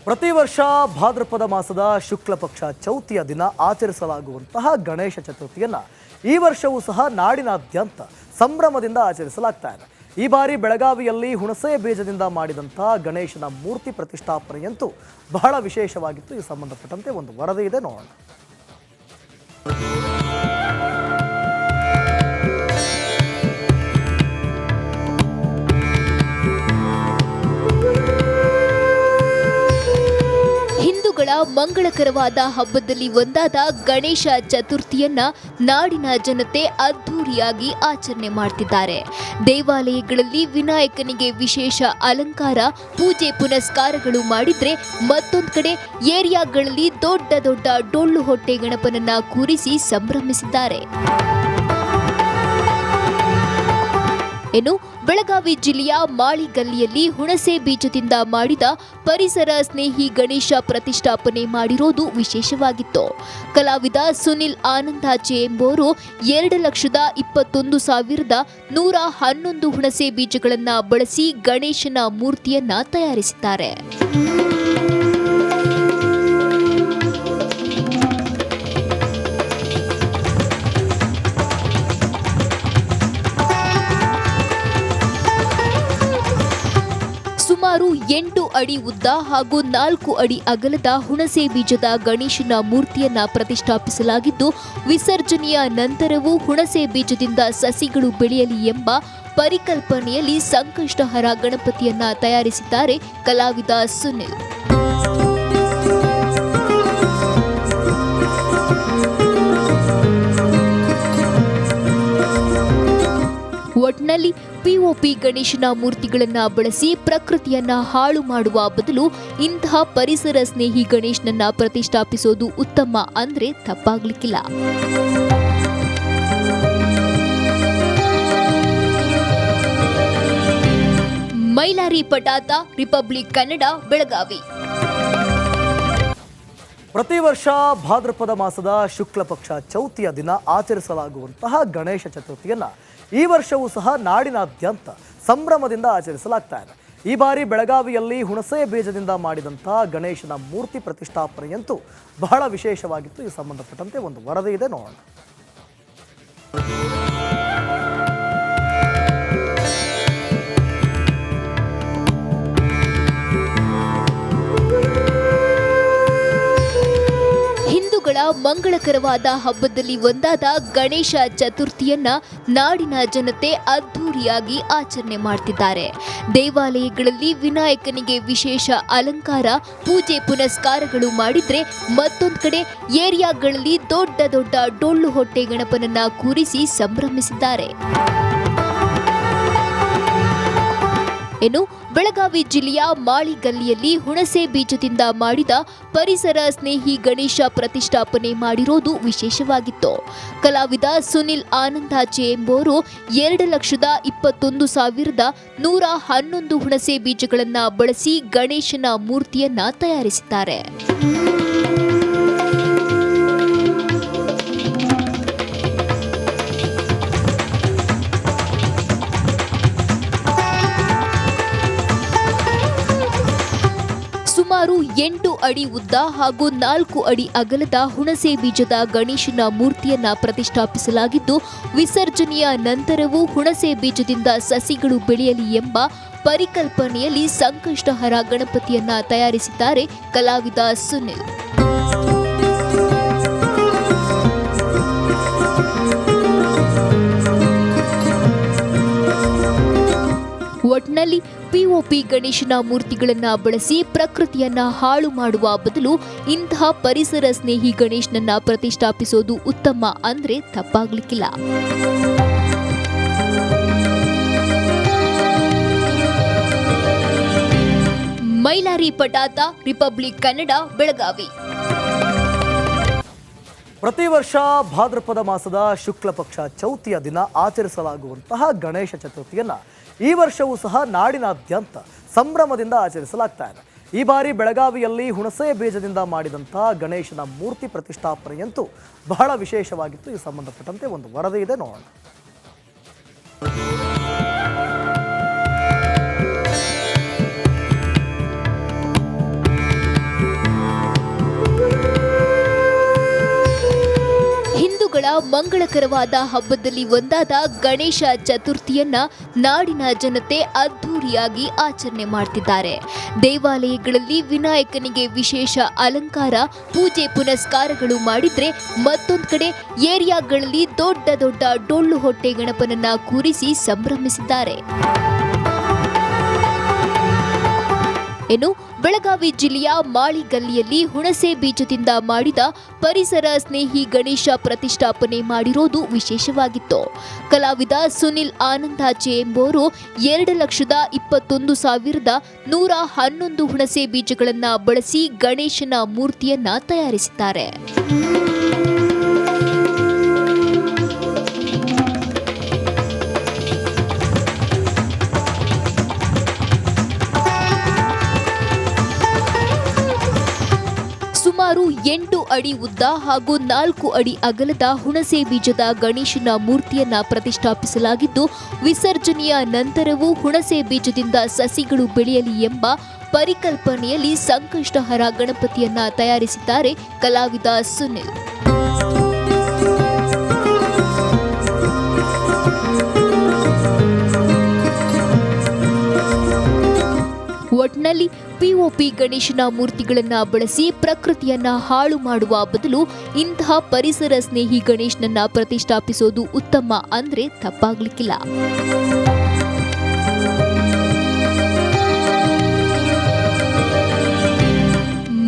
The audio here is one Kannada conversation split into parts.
ಪ್ರತಿ ವರ್ಷ ಭಾದ್ರಪದ ಮಾಸದ ಶುಕ್ಲ ಪಕ್ಷ ಚೌತಿಯ ದಿನ ಆಚರಿಸಲಾಗುವಂತಹ ಗಣೇಶ ಚತುರ್ಥಿಯನ್ನು ಈ ವರ್ಷವೂ ಸಹ ನಾಡಿನಾದ್ಯಂತ ಸಂಭ್ರಮದಿಂದ ಆಚರಿಸಲಾಗ್ತಾ ಇದೆ. ಈ ಬಾರಿ ಬೆಳಗಾವಿಯಲ್ಲಿ ಹುಣಸೆ ಬೀಜದಿಂದ ಮಾಡಿದಂತಹ ಗಣೇಶನ ಮೂರ್ತಿ ಪ್ರತಿಷ್ಠಾಪನೆಯಂತೂ ಬಹಳ ವಿಶೇಷವಾಗಿತ್ತು. ಈ ಸಂಬಂಧಪಟ್ಟಂತೆ ಒಂದು ವರದಿ ಇದೆ, ನೋಡೋಣ. ಮಂಗಳಕರವಾದ ಹಬ್ಬದಲ್ಲಿ ಒಂದಾದ ಗಣೇಶ ಚತುರ್ಥಿಯನ್ನ ನಾಡಿನ ಜನತೆ ಅದ್ಧೂರಿಯಾಗಿ ಆಚರಣೆ ಮಾಡ್ತಿದ್ದಾರೆ. ದೇವಾಲಯಗಳಲ್ಲಿ ವಿನಾಯಕನಿಗೆ ವಿಶೇಷ ಅಲಂಕಾರ, ಪೂಜೆ ಪುನಸ್ಕಾರಗಳು ಮಾಡಿದ್ರೆ ಮತ್ತೊಂದು ಕಡೆ ಏರಿಯಾಗಳಲ್ಲಿ ದೊಡ್ಡ ದೊಡ್ಡ ಡೊಳ್ಳು ಹೊಟ್ಟೆ ಗಣಪನನ್ನ ಕೂರಿಸಿ ಸಂಭ್ರಮಿಸಿದ್ದಾರೆ. ಇನ್ನು ಬೆಳಗಾವಿ ಜಿಲ್ಲೆಯ ಮಾಳಿಗಲ್ಲಿಯಲ್ಲಿ ಹುಣಸೆ ಬೀಜದಿಂದ ಮಾಡಿದ ಪರಿಸರ ಸ್ನೇಹಿ ಗಣೇಶ ಪ್ರತಿಷ್ಠಾಪನೆ ಮಾಡಿರೋದು ವಿಶೇಷವಾಗಿತ್ತು. ಕಲಾವಿದ ಸುನಿಲ್ ಆನಂದಾಚೆ ಎಂಬುವರು 2,21,111 ಹುಣಸೆ ಬೀಜಗಳನ್ನು ಬಳಸಿ ಗಣೇಶನ ಮೂರ್ತಿಯನ್ನ ತಯಾರಿಸಿದ್ದಾರೆ. ಸುಮಾರು 8 ಅಡಿ ಉದ್ದ ಹಾಗೂ 4 ಅಡಿ ಅಗಲದ ಹುಣಸೆ ಬೀಜದ ಗಣೇಶನ ಮೂರ್ತಿಯನ್ನ ಪ್ರತಿಷ್ಠಾಪಿಸಲಾಗಿದ್ದು, ವಿಸರ್ಜನೆಯ ನಂತರವೂ ಹುಣಸೆ ಬೀಜದಿಂದ ಸಸಿಗಳು ಬೆಳೆಯಲಿ ಎಂಬ ಪರಿಕಲ್ಪನೆಯಲ್ಲಿ ಸಂಕಷ್ಟಹರ ಗಣಪತಿಯನ್ನ ತಯಾರಿಸಿದ್ದಾರೆ ಕಲಾವಿದ ಸುನಿಲ್. ಒಟ್ನಲ್ಲಿ ಪಿಒಪಿ ಗಣೇಶನ ಮೂರ್ತಿಗಳನ್ನ ಬಳಸಿ ಪ್ರಕೃತಿಯನ್ನ ಹಾಳು ಮಾಡುವ ಬದಲು ಇಂತಹ ಪರಿಸರ ಸ್ನೇಹಿ ಗಣೇಶನನ್ನ ಪ್ರತಿಷ್ಠಾಪಿಸೋದು ಉತ್ತಮ ಅಂದ್ರೆ ತಪ್ಪಾಗ್ಲಿಕ್ಕಿಲ್ಲ. ಮೈಲಾರಿ ಪಟಾತ, ರಿಪಬ್ಲಿಕ್ ಕನ್ನಡ, ಬೆಳಗಾವಿ. ಪ್ರತಿ ವರ್ಷ ಭಾದ್ರಪದ ಮಾಸದ ಶುಕ್ಲ ಪಕ್ಷ ಚೌತಿಯ ದಿನ ಆಚರಿಸಲಾಗುವಂತಹ ಗಣೇಶ ಚತುರ್ಥಿಯನ್ನು ಈ ವರ್ಷವೂ ಸಹ ನಾಡಿನಾದ್ಯಂತ ಸಂಭ್ರಮದಿಂದ ಆಚರಿಸಲಾಗ್ತಾ ಇದೆ. ಈ ಬಾರಿ ಬೆಳಗಾವಿಯಲ್ಲಿ ಹುಣಸೆ ಬೀಜದಿಂದ ಮಾಡಿದಂತಹ ಗಣೇಶನ ಮೂರ್ತಿ ಪ್ರತಿಷ್ಠಾಪನೆಯಂತೂ ಬಹಳ ವಿಶೇಷವಾಗಿತ್ತು. ಈ ಸಂಬಂಧಪಟ್ಟಂತೆ ಒಂದು ವರದಿ ಇದೆ, ನೋಡೋಣ. ಮಂಗಳಕರವಾದ ಹಬ್ಬದಲ್ಲಿ ಒಂದಾದ ಗಣೇಶ ಚತುರ್ಥಿಯನ್ನ ನಾಡಿನ ಜನತೆ ಅದ್ಧೂರಿಯಾಗಿ ಆಚರಣೆ ಮಾಡ್ತಿದ್ದಾರೆ. ದೇವಾಲಯಗಳಲ್ಲಿ ವಿನಾಯಕನಿಗೆ ವಿಶೇಷ ಅಲಂಕಾರ, ಪೂಜೆ ಪುನಸ್ಕಾರಗಳು ಮಾಡಿದ್ರೆ ಮತ್ತೊಂದು ಕಡೆ ಏರಿಯಾಗಳಲ್ಲಿ ದೊಡ್ಡ ದೊಡ್ಡ ಡೊಳ್ಳು ಹೊಟ್ಟೆ ಗಣಪನನ್ನ ಕೂರಿಸಿ ಸಂಭ್ರಮಿಸಿದ್ದಾರೆ. ಇನ್ನು ಬೆಳಗಾವಿ ಜಿಲ್ಲೆಯ ಮಾಳಿಗಲ್ಲಿಯಲ್ಲಿ ಹುಣಸೆ ಬೀಜದಿಂದ ಮಾಡಿದ ಪರಿಸರ ಸ್ನೇಹಿ ಗಣೇಶ ಪ್ರತಿಷ್ಠಾಪನೆ ಮಾಡಿರೋದು ವಿಶೇಷವಾಗಿತ್ತು. ಕಲಾವಿದ ಸುನಿಲ್ ಆನಂದಾಚೆ ಎಂಬುವರು 2,21,111 ಹುಣಸೆ ಬೀಜಗಳನ್ನು ಬಳಸಿ ಗಣೇಶನ ಮೂರ್ತಿಯನ್ನ ತಯಾರಿಸಿದ್ದಾರೆ. ಸುಮಾರು 8 ಅಡಿ ಉದ್ದ ಹಾಗೂ 4 ಅಡಿ ಅಗಲದ ಹುಣಸೆ ಬೀಜದ ಗಣೇಶನ ಮೂರ್ತಿಯನ್ನ ಪ್ರತಿಷ್ಠಾಪಿಸಲಾಗಿದ್ದು, ವಿಸರ್ಜನೆಯ ನಂತರವೂ ಹುಣಸೆ ಬೀಜದಿಂದ ಸಸಿಗಳು ಬೆಳೆಯಲಿ ಎಂಬ ಪರಿಕಲ್ಪನೆಯಲ್ಲಿ ಸಂಕಷ್ಟಹರ ಗಣಪತಿಯನ್ನ ತಯಾರಿಸಿದ್ದಾರೆ ಕಲಾವಿದ ಸುನಿಲ್. ಒಟ್ನಲ್ಲಿ ಪಿಒಪಿ ಗಣೇಶನ ಮೂರ್ತಿಗಳನ್ನ ಬಳಸಿ ಪ್ರಕೃತಿಯನ್ನ ಹಾಳು ಮಾಡುವ ಬದಲು ಇಂತಹ ಪರಿಸರ ಸ್ನೇಹಿ ಗಣೇಶನನ್ನ ಪ್ರತಿಷ್ಠಾಪಿಸೋದು ಉತ್ತಮ ಅಂದ್ರೆ ತಪ್ಪಾಗ್ಲಿಕ್ಕಿಲ್ಲ. ಮೈಲಾರಿ ಪಟಾತ, ರಿಪಬ್ಲಿಕ್ ಕನ್ನಡ, ಬೆಳಗಾವಿ. ಪ್ರತಿ ವರ್ಷ ಭಾದ್ರಪದ ಮಾಸದ ಶುಕ್ಲ ಪಕ್ಷ ಚೌತಿಯ ದಿನ ಆಚರಿಸಲಾಗುವಂತಹ ಗಣೇಶ ಚತುರ್ಥಿಯನ್ನು ಈ ವರ್ಷವೂ ಸಹ ನಾಡಿನಾದ್ಯಂತ ಸಂಭ್ರಮದಿಂದ ಆಚರಿಸಲಾಗ್ತಾ ಇದೆ. ಈ ಬಾರಿ ಬೆಳಗಾವಿಯಲ್ಲಿ ಹುಣಸೆ ಬೀಜದಿಂದ ಮಾಡಿದಂತಹ ಗಣೇಶನ ಮೂರ್ತಿ ಪ್ರತಿಷ್ಠಾಪನೆಯಂತೂ ಬಹಳ ವಿಶೇಷವಾಗಿತ್ತು. ಈ ಸಂಬಂಧಪಟ್ಟಂತೆ ಒಂದು ವರದಿ ಇದೆ, ನೋಡೋಣ. ಮಂಗಳಕರವಾದ ಹಬ್ಬದಲ್ಲಿ ಒಂದಾದ ಗಣೇಶ ಚತುರ್ಥಿಯನ್ನ ನಾಡಿನ ಜನತೆ ಅದ್ಧೂರಿಯಾಗಿ ಆಚರಣೆ ಮಾಡ್ತಿದ್ದಾರೆ. ದೇವಾಲಯಗಳಲ್ಲಿ ವಿನಾಯಕನಿಗೆ ವಿಶೇಷ ಅಲಂಕಾರ, ಪೂಜೆ ಪುನಸ್ಕಾರಗಳು ಮಾಡಿದ್ರೆ ಮತ್ತೊಂದು ಕಡೆ ಏರಿಯಾಗಳಲ್ಲಿ ದೊಡ್ಡ ದೊಡ್ಡ ಡೊಳ್ಳು ಹೊಟ್ಟೆ ಗಣಪನನ್ನ ಕೂರಿಸಿ ಸಂಭ್ರಮಿಸಿದ್ದಾರೆ. ಇನ್ನು ಬೆಳಗಾವಿ ಜಿಲ್ಲೆಯ ಮಾಳಿಗಲ್ಲಿಯಲ್ಲಿ ಹುಣಸೆ ಬೀಜದಿಂದ ಮಾಡಿದ ಪರಿಸರ ಸ್ನೇಹಿ ಗಣೇಶ ಪ್ರತಿಷ್ಠಾಪನೆ ಮಾಡಿರೋದು ವಿಶೇಷವಾಗಿತ್ತು. ಕಲಾವಿದ ಸುನಿಲ್ ಆನಂದಾಚೆ ಎಂಬುವರು 2,21,111 ಹುಣಸೆ ಬೀಜಗಳನ್ನು ಬಳಸಿ ಗಣೇಶನ ಮೂರ್ತಿಯನ್ನ ತಯಾರಿಸಿದ್ದಾರೆ. ಸುಮಾರು 8 ಅಡಿ ಉದ್ದ ಹಾಗೂ 4 ಅಡಿ ಅಗಲದ ಹುಣಸೆ ಬೀಜದ ಗಣೇಶನ ಮೂರ್ತಿಯನ್ನ ಪ್ರತಿಷ್ಠಾಪಿಸಲಾಗಿದ್ದು, ವಿಸರ್ಜನೆಯ ನಂತರವೂ ಹುಣಸೆ ಬೀಜದಿಂದ ಸಸಿಗಳು ಬೆಳೆಯಲಿ ಎಂಬ ಪರಿಕಲ್ಪನೆಯಲ್ಲಿ ಸಂಕಷ್ಟಹರ ಗಣಪತಿಯನ್ನ ತಯಾರಿಸಿದ್ದಾರೆ ಕಲಾವಿದ ಸುನಿಲ್. ಒಟ್ನಲ್ಲಿ ಪಿಒಪಿ ಗಣೇಶನ ಮೂರ್ತಿಗಳನ್ನ ಬಳಸಿ ಪ್ರಕೃತಿಯನ್ನ ಹಾಳು ಮಾಡುವ ಬದಲು ಇಂತಹ ಪರಿಸರ ಸ್ನೇಹಿ ಗಣೇಶನನ್ನ ಪ್ರತಿಷ್ಠಾಪಿಸೋದು ಉತ್ತಮ ಅಂದ್ರೆ ತಪ್ಪಾಗ್ಲಿಕ್ಕಿಲ್ಲ.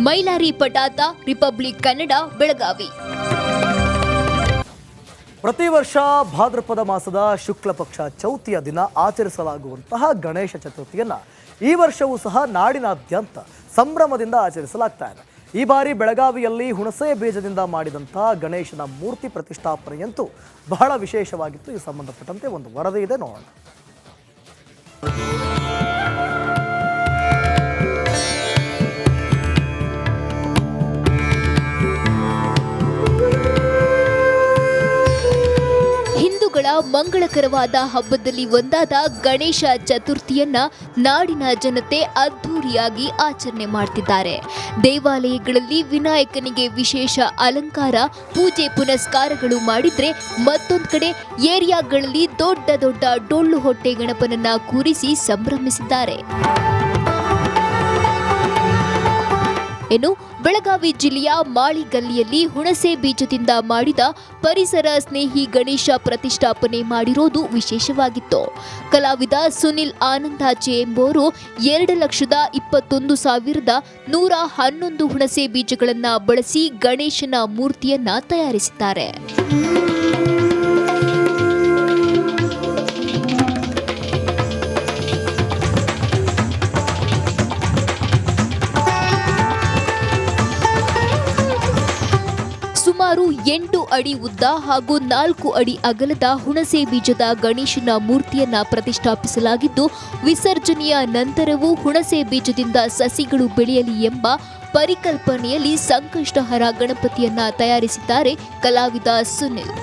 ಮೈಲಾರಿ ಪಟಾತ, ರಿಪಬ್ಲಿಕ್ ಕನ್ನಡ, ಬೆಳಗಾವಿ. ಪ್ರತಿ ವರ್ಷ ಭಾದ್ರಪದ ಮಾಸದ ಶುಕ್ಲ ಪಕ್ಷ ಚೌತಿಯ ದಿನ ಆಚರಿಸಲಾಗುವಂತಹ ಗಣೇಶ ಚತುರ್ಥಿಯನ್ನ ಈ ವರ್ಷವೂ ಸಹ ನಾಡಿನಾದ್ಯಂತ ಸಂಭ್ರಮದಿಂದ ಆಚರಿಸಲಾಗ್ತಾ ಇದೆ. ಈ ಬಾರಿ ಬೆಳಗಾವಿಯಲ್ಲಿ ಹುಣಸೆ ಬೀಜದಿಂದ ಮಾಡಿದಂತಹ ಗಣೇಶನ ಮೂರ್ತಿ ಪ್ರತಿಷ್ಠಾಪನೆಯಂತೂ ಬಹಳ ವಿಶೇಷವಾಗಿತ್ತು. ಈ ಸಂಬಂಧಪಟ್ಟಂತೆ ಒಂದು ವರದಿ ಇದೆ, ನೋಡೋಣ. ಮಂಗಳಕರವಾದ ಹಬ್ಬದಲ್ಲಿ ಒಂದಾದ ಗಣೇಶ ಚತುರ್ಥಿಯನ್ನ ನಾಡಿನ ಜನತೆ ಅದ್ಧೂರಿಯಾಗಿ ಆಚರಣೆ ಮಾಡ್ತಿದ್ದಾರೆ. ದೇವಾಲಯಗಳಲ್ಲಿ ವಿನಾಯಕನಿಗೆ ವಿಶೇಷ ಅಲಂಕಾರ, ಪೂಜೆ ಪುನಸ್ಕಾರಗಳು ಮಾಡಿದ್ರೆ ಮತ್ತೊಂದು ಕಡೆ ಏರಿಯಾಗಳಲ್ಲಿ ದೊಡ್ಡ ದೊಡ್ಡ ಡೊಳ್ಳು ಹೊಟ್ಟೆ ಗಣಪನನ್ನ ಕೂರಿಸಿ ಸಂಭ್ರಮಿಸಿದ್ದಾರೆ. ಇನ್ನು ಬೆಳಗಾವಿ ಜಿಲ್ಲೆಯ ಮಾಳಿಗಲ್ಲಿಯಲ್ಲಿ ಹುಣಸೆ ಬೀಜದಿಂದ ಮಾಡಿದ ಪರಿಸರ ಸ್ನೇಹಿ ಗಣೇಶ ಪ್ರತಿಷ್ಠಾಪನೆ ಮಾಡಿರೋದು ವಿಶೇಷವಾಗಿತ್ತು. ಕಲಾವಿದ ಸುನಿಲ್ ಆನಂದಾಚೆ ಎಂಬುವರು 2,21,111 ಹುಣಸೆ ಬೀಜಗಳನ್ನು ಬಳಸಿ ಗಣೇಶನ ಮೂರ್ತಿಯನ್ನ ತಯಾರಿಸಿದ್ದಾರೆ. ಸುಮಾರು 8 ಅಡಿ ಉದ್ದ ಹಾಗೂ 4 ಅಡಿ ಅಗಲದ ಹುಣಸೆ ಬೀಜದ ಗಣೇಶನ ಮೂರ್ತಿಯನ್ನ ಪ್ರತಿಷ್ಠಾಪಿಸಲಾಗಿದ್ದು, ವಿಸರ್ಜನೆಯ ನಂತರವೂ ಹುಣಸೆ ಬೀಜದಿಂದ ಸಸಿಗಳು ಬೆಳೆಯಲಿ ಎಂಬ ಪರಿಕಲ್ಪನೆಯಲ್ಲಿ ಸಂಕಷ್ಟಹರ ಗಣಪತಿಯನ್ನ ತಯಾರಿಸಿದ್ದಾರೆ ಕಲಾವಿದ ಸುನಿಲ್.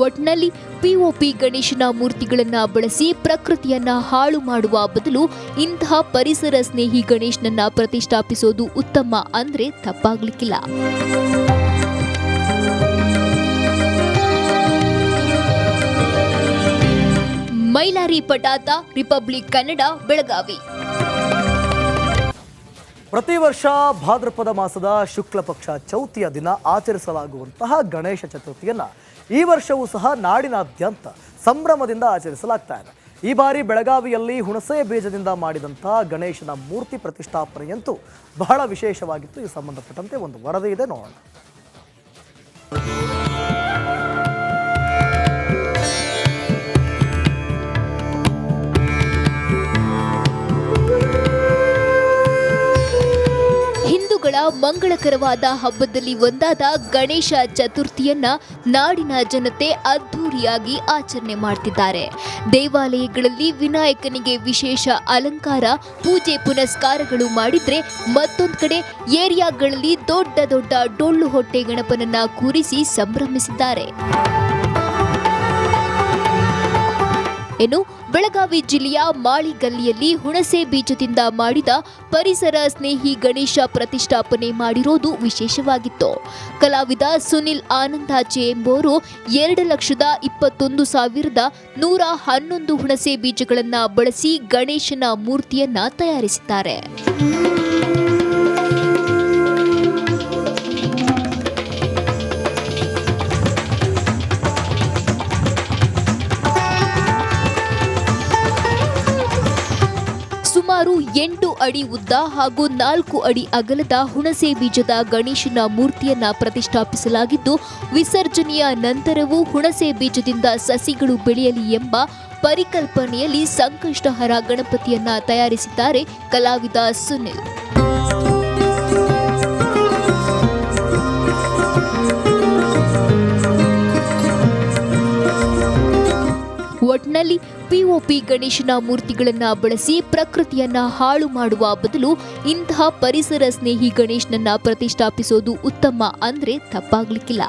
ಒಟ್ನಲ್ಲಿ ಪಿಒಪಿ ಗಣೇಶನ ಮೂರ್ತಿಗಳನ್ನ ಬಳಸಿ ಪ್ರಕೃತಿಯನ್ನ ಹಾಳು ಮಾಡುವ ಬದಲು ಇಂತಹ ಪರಿಸರ ಸ್ನೇಹಿ ಗಣೇಶನನ್ನ ಪ್ರತಿಷ್ಠಾಪಿಸೋದು ಉತ್ತಮ ಅಂದ್ರೆ ತಪ್ಪಾಗ್ಲಿಕ್ಕಿಲ್ಲ. ಮೈಲಾರಿ ಪಟಾತ, ರಿಪಬ್ಲಿಕ್ ಕನ್ನಡ, ಬೆಳಗಾವಿ. ಪ್ರತಿ ವರ್ಷ ಭಾದ್ರಪದ ಮಾಸದ ಶುಕ್ಲ ಪಕ್ಷ ಚೌತಿಯ ದಿನ ಆಚರಿಸಲಾಗುವಂತಹ ಗಣೇಶ ಚತುರ್ಥಿಯನ್ನ ಈ ವರ್ಷವೂ ಸಹ ನಾಡಿನಾದ್ಯಂತ ಸಂಭ್ರಮದಿಂದ ಆಚರಿಸಲಾಗ್ತಾ ಇದೆ. ಈ ಬಾರಿ ಬೆಳಗಾವಿಯಲ್ಲಿ ಹುಣಸೆ ಬೀಜದಿಂದ ಮಾಡಿದಂತಹ ಗಣೇಶನ ಮೂರ್ತಿ ಪ್ರತಿಷ್ಠಾಪನೆಯಂತೂ ಬಹಳ ವಿಶೇಷವಾಗಿತ್ತು. ಈ ಸಂಬಂಧಪಟ್ಟಂತೆ ಒಂದು ವರದಿ ಇದೆ, ನೋಡೋಣ. ಮಂಗಳಕರವಾದ ಹಬ್ಬದಲ್ಲಿ ಒಂದಾದ ಗಣೇಶ ಚತುರ್ಥಿಯನ್ನ ನಾಡಿನ ಜನತೆ ಅದ್ಧೂರಿಯಾಗಿ ಆಚರಣೆ ಮಾಡ್ತಿದ್ದಾರೆ. ದೇವಾಲಯಗಳಲ್ಲಿ ವಿನಾಯಕನಿಗೆ ವಿಶೇಷ ಅಲಂಕಾರ, ಪೂಜೆ ಪುನಸ್ಕಾರಗಳು ಮಾಡಿದ್ರೆ ಮತ್ತೊಂದು ಕಡೆ ಏರಿಯಾಗಳಲ್ಲಿ ದೊಡ್ಡ ದೊಡ್ಡ ಡೊಳ್ಳು ಹೊಟ್ಟೆ ಗಣಪನನ್ನ ಕೂರಿಸಿ ಸಂಭ್ರಮಿಸಿದ್ದಾರೆ. ಇನ್ನು ಬೆಳಗಾವಿ ಜಿಲ್ಲೆಯ ಮಾಳಿಗಲ್ಲಿಯಲ್ಲಿ ಹುಣಸೆ ಬೀಜದಿಂದ ಮಾಡಿದ ಪರಿಸರ ಸ್ನೇಹಿ ಗಣೇಶ ಪ್ರತಿಷ್ಠಾಪನೆ ಮಾಡಿರೋದು ವಿಶೇಷವಾಗಿತ್ತು. ಕಲಾವಿದ ಸುನಿಲ್ ಆನಂದಾಚೆ ಎಂಬುವರು 2,21,111 ಹುಣಸೆ ಬೀಜಗಳನ್ನು ಬಳಸಿ ಗಣೇಶನ ಮೂರ್ತಿಯನ್ನ ತಯಾರಿಸಿದ್ದಾರೆ. ಸುಮಾರು 8 ಅಡಿ ಉದ್ದ ಹಾಗೂ 4 ಅಡಿ ಅಗಲದ ಹುಣಸೆ ಬೀಜದ ಗಣೇಶನ ಮೂರ್ತಿಯನ್ನ ಪ್ರತಿಷ್ಠಾಪಿಸಲಾಗಿದ್ದು, ವಿಸರ್ಜನೆಯ ನಂತರವೂ ಹುಣಸೆ ಬೀಜದಿಂದ ಸಸಿಗಳು ಬೆಳೆಯಲಿ ಎಂಬ ಪರಿಕಲ್ಪನೆಯಲ್ಲಿ ಸಂಕಷ್ಟಹರ ಗಣಪತಿಯನ್ನ ತಯಾರಿಸಿದ್ದಾರೆ ಕಲಾವಿದ ಸುನಿಲ್. ಒಟ್ನಲ್ಲಿ ಪಿಒಪಿ ಗಣೇಶನ ಮೂರ್ತಿಗಳನ್ನ ಬಳಸಿ ಪ್ರಕೃತಿಯನ್ನ ಹಾಳು ಮಾಡುವ ಬದಲು ಇಂತಹ ಪರಿಸರ ಸ್ನೇಹಿ ಗಣೇಶನನ್ನ ಪ್ರತಿಷ್ಠಾಪಿಸೋದು ಉತ್ತಮ ಅಂದ್ರೆ ತಪ್ಪಾಗ್ಲಿಕ್ಕಿಲ್ಲ.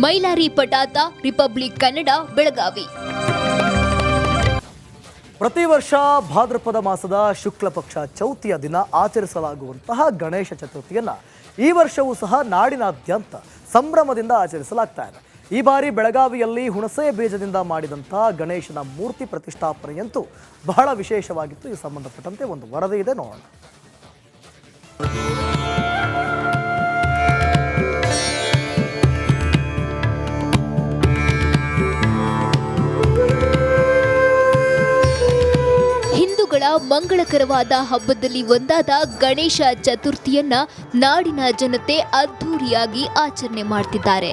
ಮೈಲಾರಿ ಪಟಾತ, ರಿಪಬ್ಲಿಕ್ ಕನ್ನಡ, ಬೆಳಗಾವಿ. ಪ್ರತಿ ವರ್ಷ ಭಾದ್ರಪದ ಮಾಸದ ಶುಕ್ಲ ಪಕ್ಷ ಚೌತಿಯ ದಿನ ಆಚರಿಸಲಾಗುವಂತಹ ಗಣೇಶ ಚತುರ್ಥಿಯನ್ನ ಈ ವರ್ಷವೂ ಸಹ ನಾಡಿನಾದ್ಯಂತ ಸಂಭ್ರಮದಿಂದ ಆಚರಿಸಲಾಗ್ತಾ ಇದೆ. ಈ ಬಾರಿ ಬೆಳಗಾವಿಯಲ್ಲಿ ಹುಣಸೆ ಬೀಜದಿಂದ ಮಾಡಿದಂತಹ ಗಣೇಶನ ಮೂರ್ತಿ ಪ್ರತಿಷ್ಠಾಪನೆಯಂತೂ ಬಹಳ ವಿಶೇಷವಾಗಿತ್ತು. ಈ ಸಂಬಂಧಪಟ್ಟಂತೆ ಒಂದು ವರದಿ ಇದೆ, ನೋಡೋಣ. ಮಂಗಳಕರವಾದ ಹಬ್ಬದಲ್ಲಿ ಒಂದಾದ ಗಣೇಶ ಚತುರ್ಥಿಯನ್ನ ನಾಡಿನ ಜನತೆ ಅದ್ಧೂರಿಯಾಗಿ ಆಚರಣೆ ಮಾಡ್ತಿದ್ದಾರೆ.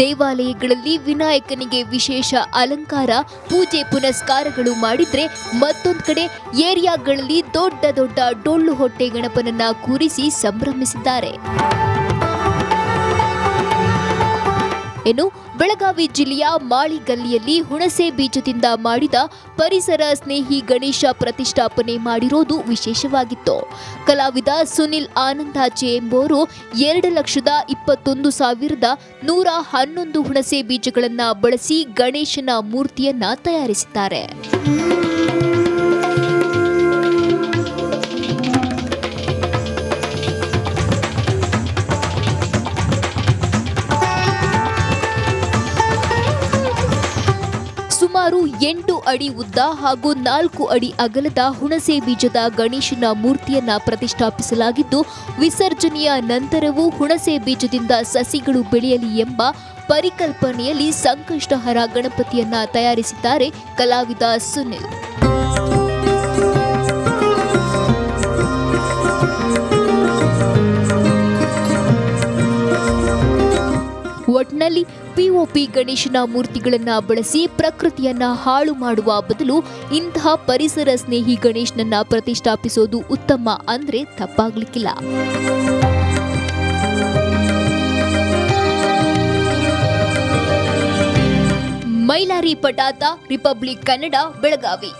ದೇವಾಲಯಗಳಲ್ಲಿ ವಿನಾಯಕನಿಗೆ ವಿಶೇಷ ಅಲಂಕಾರ, ಪೂಜೆ ಪುನಸ್ಕಾರಗಳು ಮಾಡಿದ್ರೆ ಮತ್ತೊಂದು ಕಡೆ ಏರಿಯಾಗಳಲ್ಲಿ ದೊಡ್ಡ ದೊಡ್ಡ ಡೊಳ್ಳು ಹೊಟ್ಟೆ ಗಣಪನನ್ನ ಕೂರಿಸಿ ಸಂಭ್ರಮಿಸಿದ್ದಾರೆ. ಇನ್ನು ಬೆಳಗಾವಿ ಜಿಲ್ಲೆಯ ಮಾಳಿಗಲ್ಲಿಯಲ್ಲಿ ಹುಣಸೆ ಬೀಜದಿಂದ ಮಾಡಿದ ಪರಿಸರ ಸ್ನೇಹಿ ಗಣೇಶ ಪ್ರತಿಷ್ಠಾಪನೆ ಮಾಡಿರೋದು ವಿಶೇಷವಾಗಿತ್ತು. ಕಲಾವಿದ ಸುನಿಲ್ ಆನಂದಾಚೆ ಎಂಬುವರು 2,21,111 ಹುಣಸೆ ಬೀಜಗಳನ್ನು ಬಳಸಿ ಗಣೇಶನ ಮೂರ್ತಿಯನ್ನ ತಯಾರಿಸಿದ್ದಾರೆ. ಸುಮಾರು 8 ಅಡಿ ಉದ್ದ ಹಾಗೂ 4 ಅಡಿ ಅಗಲದ ಹುಣಸೆ ಬೀಜದ ಗಣೇಶನ ಮೂರ್ತಿಯನ್ನ ಪ್ರತಿಷ್ಠಾಪಿಸಲಾಗಿದ್ದು, ವಿಸರ್ಜನೆಯ ನಂತರವೂ ಹುಣಸೆ ಬೀಜದಿಂದ ಸಸಿಗಳು ಬೆಳೆಯಲಿ ಎಂಬ ಪರಿಕಲ್ಪನೆಯಲ್ಲಿ ಸಂಕಷ್ಟಹರ ಗಣಪತಿಯನ್ನ ತಯಾರಿಸಿದ್ದಾರೆ ಕಲಾವಿದ ಸುನಿಲ್. ಒಟ್ನಲ್ಲಿ ಪಿಒಪಿ ಗಣೇಶನ ಮೂರ್ತಿಗಳನ್ನ ಬಳಸಿ ಪ್ರಕೃತಿಯನ್ನ ಹಾಳು ಮಾಡುವ ಬದಲು ಇಂತಹ ಪರಿಸರ ಸ್ನೇಹಿ ಗಣೇಶನನ್ನ ಪ್ರತಿಷ್ಠಾಪಿಸೋದು ಉತ್ತಮ ಅಂದ್ರೆ ತಪ್ಪಾಗ್ಲಿಕ್ಕಿಲ್ಲ. ಮೈಲಾರಿ ಪಟಾತ, ರಿಪಬ್ಲಿಕ್ ಕನ್ನಡ, ಬೆಳಗಾವಿ.